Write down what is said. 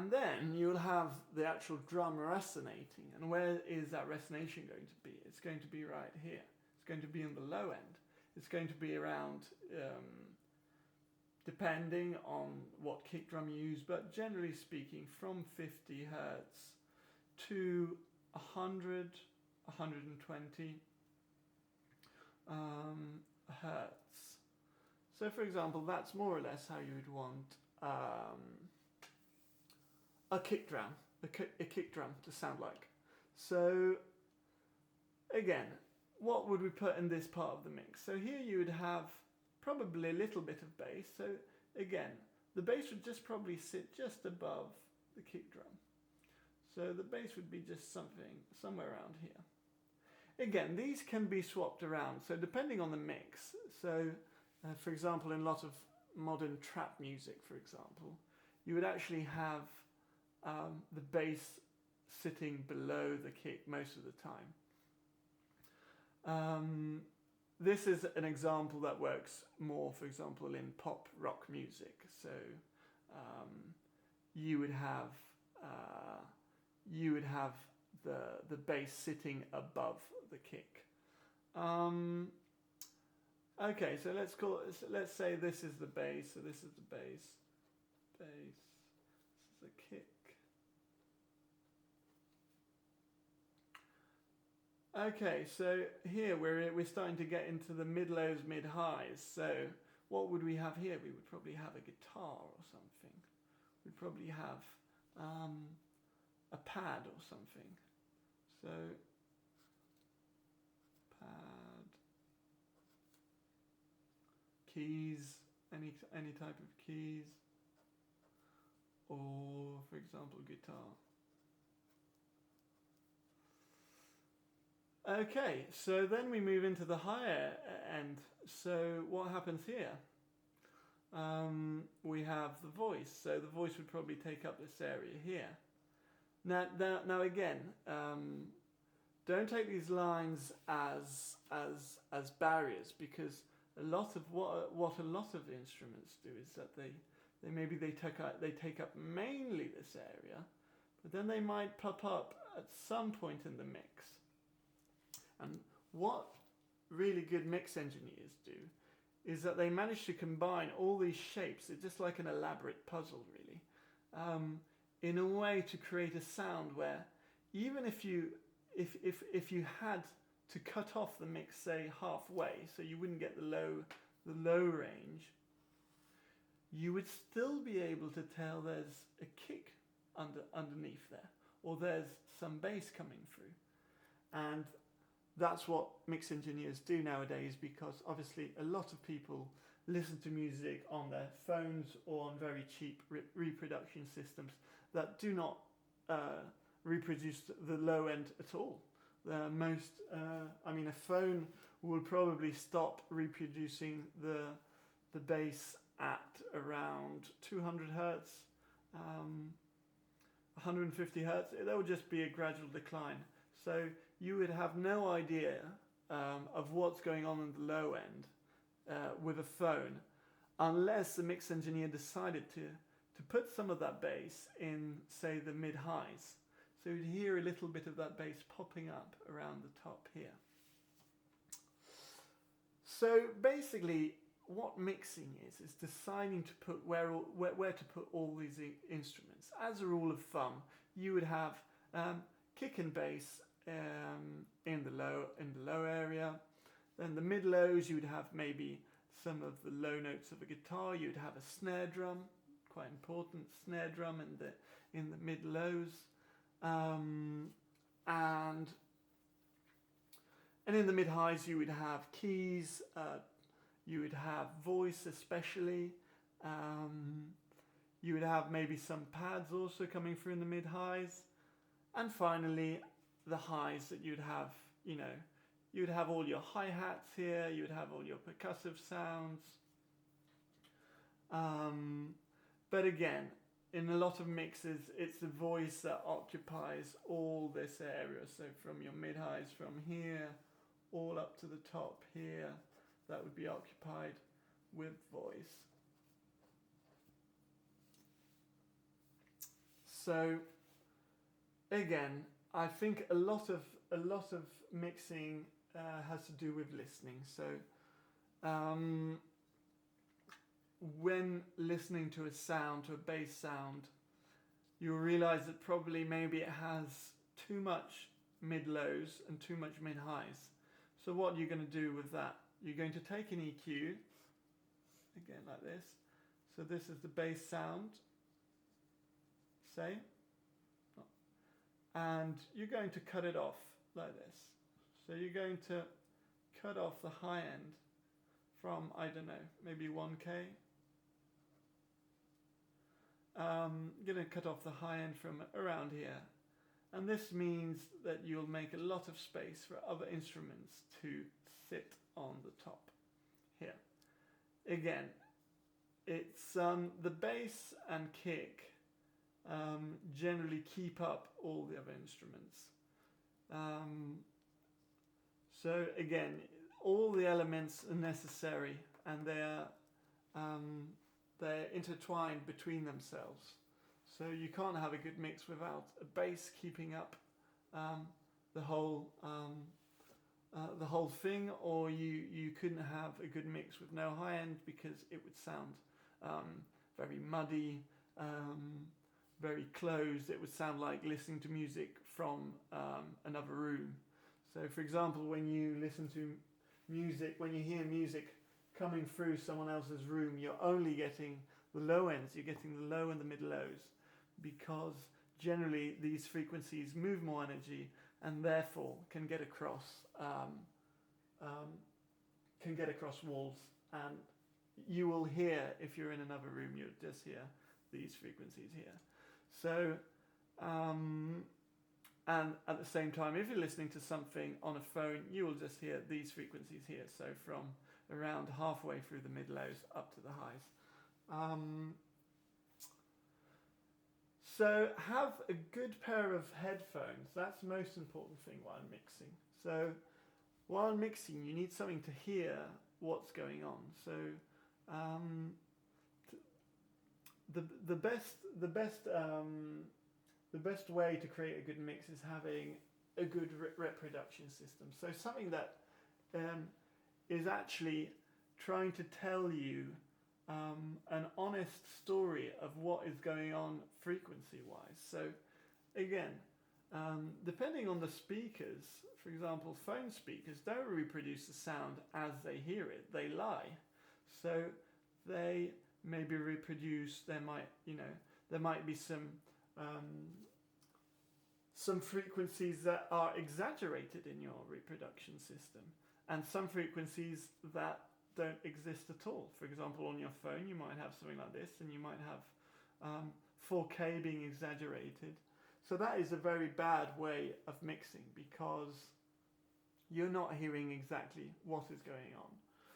And then you'll have the actual drum resonating. And where is that resonation going to be? It's going to be right here. It's going to be in the low end. It's going to be around, depending on what kick drum you use, but generally speaking, from 50 hertz to 100, 120 hertz. So, for example, that's more or less how you would want a kick drum, a kick drum to sound like. So, again, what would we put in this part of the mix? So here you would have probably a little bit of bass. So again, the bass would just probably sit just above the kick drum. So the bass would be just somewhere around here. Again, these can be swapped around. So depending on the mix. So for example, in a lot of modern trap music, for example, you would actually have the bass sitting below the kick most of the time. This is an example that works more, for example, in pop rock music. So you would have the bass sitting above the kick. Okay, so let's say this is the bass. So this is the bass. This is the kick. Okay, so here we're starting to get into the mid-lows, mid-highs. So what would we have here? We would probably have a guitar or something. We'd probably have a pad or something. So pad, keys, any type of keys, or for example guitar. Okay, so then we move into the higher end. So what happens here? We have the voice. So the voice would probably take up this area here. Now again, don't take these lines as barriers, because a lot of what a lot of instruments do is that they take up mainly this area, but then they might pop up at some point in the mix. And what really good mix engineers do is that they manage to combine all these shapes. It's just like an elaborate puzzle, really, in a way to create a sound where even if you had to cut off the mix, say halfway, so you wouldn't get the low range, you would still be able to tell there's a kick underneath there, or there's some bass coming through. And that's what mix engineers do nowadays, because obviously a lot of people listen to music on their phones or on very cheap reproduction systems that do not reproduce the low end at all. A phone will probably stop reproducing the bass at around 200 hertz, 150 hertz. There will just be a gradual decline. So you would have no idea of what's going on in the low end with a phone, unless the mix engineer decided to put some of that bass in, say, the mid-highs. So you'd hear a little bit of that bass popping up around the top here. So basically, what mixing is deciding to put where to put all these instruments. As a rule of thumb, you would have kick and bass in the low area. Then the mid lows, you would have maybe some of the low notes of a guitar. You would have a snare drum, quite important snare drum in the mid lows, and in the mid highs you would have keys. You would have voice, especially. You would have maybe some pads also coming through in the mid highs. And finally, the highs that you'd have, you'd have all your hi-hats here, you'd have all your percussive sounds. But again, in a lot of mixes, it's the voice that occupies all this area. So from your mid-highs from here, all up to the top here, that would be occupied with voice. So again, I think a lot of mixing has to do with listening. So when listening to a sound, to a bass sound, you'll realize that probably maybe it has too much mid-lows and too much mid-highs. So what you're going to do with that, you're going to take an EQ, again like this. So this is the bass sound, say, and you're going to cut it off like this. So you're going to cut off the high end from, I don't know, maybe 1K. You're going to cut off the high end from around here. And this means that you'll make a lot of space for other instruments to sit on the top here. Again, it's the bass and kick generally keep up all the other instruments. So again, all the elements are necessary, and they're intertwined between themselves. So you can't have a good mix without a bass keeping up the whole thing, or you couldn't have a good mix with no high end, because it would sound very muddy, very closed. It would sound like listening to music from another room. So for example, when you listen to music, when you hear music coming through someone else's room, you're only getting the low ends, you're getting the low and the mid lows, because generally these frequencies move more energy and therefore can get across walls, and you will hear, if you're in another room, you'll just hear these frequencies here. So and at the same time, if you're listening to something on a phone, you will just hear these frequencies here, so from around halfway through the mid lows up to the highs. So have a good pair of headphones. That's the most important thing while mixing. So while mixing, you need something to hear what's going on. So the best way to create a good mix is having a good reproduction system. So something that is actually trying to tell you an honest story of what is going on frequency-wise. So again, depending on the speakers, for example, phone speakers don't reproduce the sound as they hear it. They lie. So they maybe reproduce. There might be some frequencies that are exaggerated in your reproduction system, and some frequencies that don't exist at all. For example, on your phone you might have something like this, and you might have 4K being exaggerated. So that is a very bad way of mixing, because you're not hearing exactly what is going on.